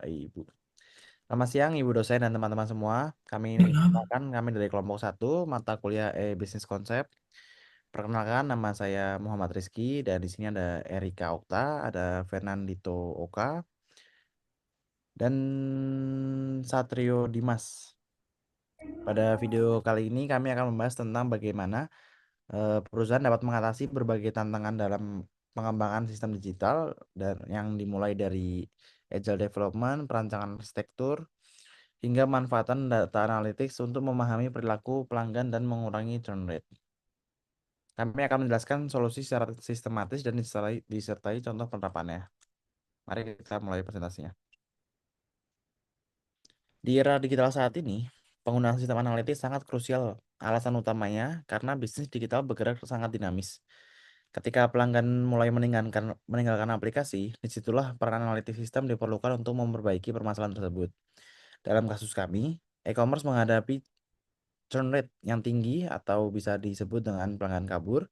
Ibu. Selamat siang Ibu dosen dan teman-teman semua. Kenapa? Kami dari kelompok satu mata kuliah Bisnis Konsep. Perkenalkan nama saya Muhammad Rizky dan di sini ada Erika Okta, ada Fernandito Oka dan Satrio Dimas. Pada video kali ini kami akan membahas tentang bagaimana perusahaan dapat mengatasi berbagai tantangan dalam pengembangan sistem digital dan yang dimulai dari agile development, perancangan arsitektur, hingga manfaatan data analytics untuk memahami perilaku pelanggan dan mengurangi churn rate. Kami akan menjelaskan solusi secara sistematis dan disertai contoh penerapannya. Mari kita mulai presentasinya. Di era digital saat ini, penggunaan sistem analitik sangat krusial. Alasan utamanya karena bisnis digital bergerak sangat dinamis. Ketika pelanggan mulai meninggalkan aplikasi, disitulah peran analitik sistem diperlukan untuk memperbaiki permasalahan tersebut. Dalam kasus kami, e-commerce menghadapi churn rate yang tinggi atau bisa disebut dengan pelanggan kabur.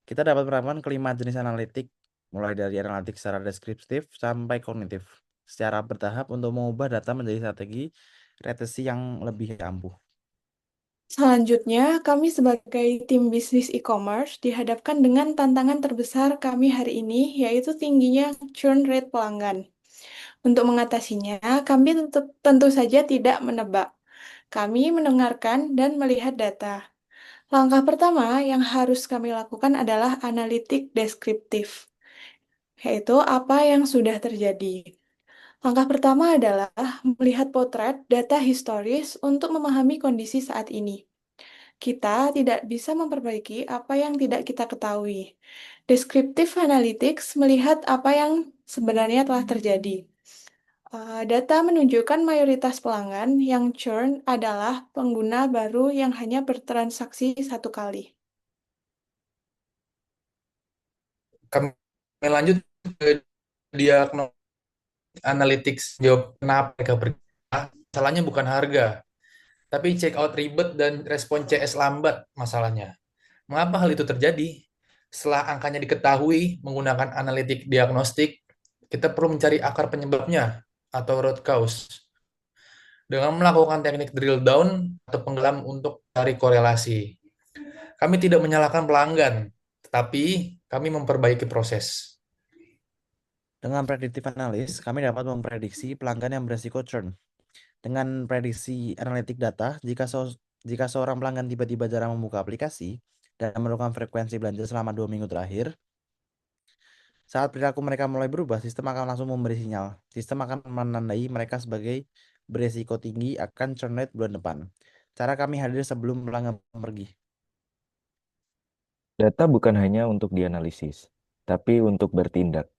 Kita dapat menerapkan kelima jenis analitik, mulai dari analitik secara deskriptif sampai kognitif, secara bertahap untuk mengubah data menjadi strategi retensi yang lebih ampuh. Selanjutnya, kami sebagai tim bisnis e-commerce dihadapkan dengan tantangan terbesar kami hari ini, yaitu tingginya churn rate pelanggan. Untuk mengatasinya, kami tentu saja tidak menebak. Kami mendengarkan dan melihat data. Langkah pertama yang harus kami lakukan adalah analitik deskriptif, yaitu apa yang sudah terjadi. Langkah pertama adalah melihat potret data historis untuk memahami kondisi saat ini. Kita tidak bisa memperbaiki apa yang tidak kita ketahui. Descriptive analytics melihat apa yang sebenarnya telah terjadi. Data menunjukkan mayoritas pelanggan yang churn adalah pengguna baru yang hanya bertransaksi satu kali. Kami lanjut ke diagnosis analytics, jawab kenapa mereka pergi. Masalahnya bukan harga, tapi check out ribet dan respon CS lambat masalahnya. Mengapa hal itu terjadi? Setelah angkanya diketahui menggunakan analitik diagnostik, kita perlu mencari akar penyebabnya atau root cause dengan melakukan teknik drill down atau penggelam untuk cari korelasi. Kami tidak menyalahkan pelanggan, tetapi kami memperbaiki proses. Dengan predictive analysis, kami dapat memprediksi pelanggan yang beresiko churn. Dengan prediksi analitik data, jika seorang pelanggan tiba-tiba jarang membuka aplikasi dan melakukan frekuensi belanja selama 2 minggu terakhir, saat perilaku mereka mulai berubah, sistem akan langsung memberi sinyal. Sistem akan menandai mereka sebagai beresiko tinggi akan churn rate bulan depan. Cara kami hadir sebelum pelanggan pergi. Data bukan hanya untuk dianalisis, tapi untuk bertindak.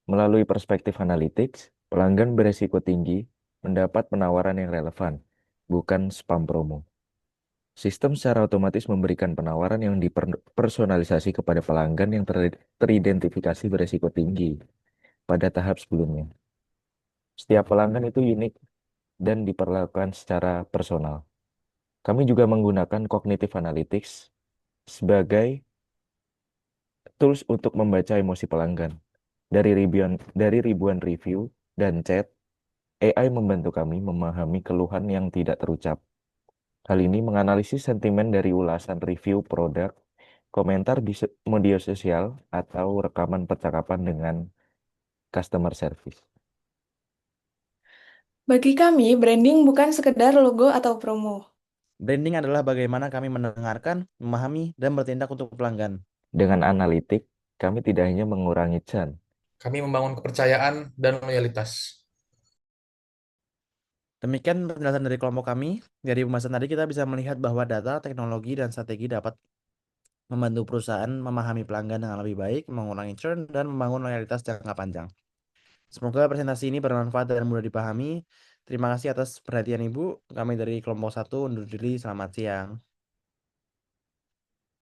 Melalui perspektif analytics, pelanggan beresiko tinggi mendapat penawaran yang relevan, bukan spam promo. Sistem secara otomatis memberikan penawaran yang dipersonalisasi kepada pelanggan yang teridentifikasi beresiko tinggi pada tahap sebelumnya. Setiap pelanggan itu unik dan diperlakukan secara personal. Kami juga menggunakan cognitive analytics sebagai tools untuk membaca emosi pelanggan. Dari ribuan review dan chat, AI membantu kami memahami keluhan yang tidak terucap. Hal ini menganalisis sentimen dari ulasan review produk, komentar di media sosial, atau rekaman percakapan dengan customer service. Bagi kami, branding bukan sekedar logo atau promo. Branding adalah bagaimana kami mendengarkan, memahami, dan bertindak untuk pelanggan. Dengan analitik, kami tidak hanya mengurangi churn, Kami membangun kepercayaan dan loyalitas. Demikian penjelasan dari kelompok kami. Dari pembahasan tadi kita bisa melihat bahwa data, teknologi, dan strategi dapat membantu perusahaan memahami pelanggan dengan lebih baik, mengurangi churn, dan membangun loyalitas jangka panjang. Semoga presentasi ini bermanfaat dan mudah dipahami. Terima kasih atas perhatian Ibu. Kami dari kelompok 1 undur diri. Selamat siang.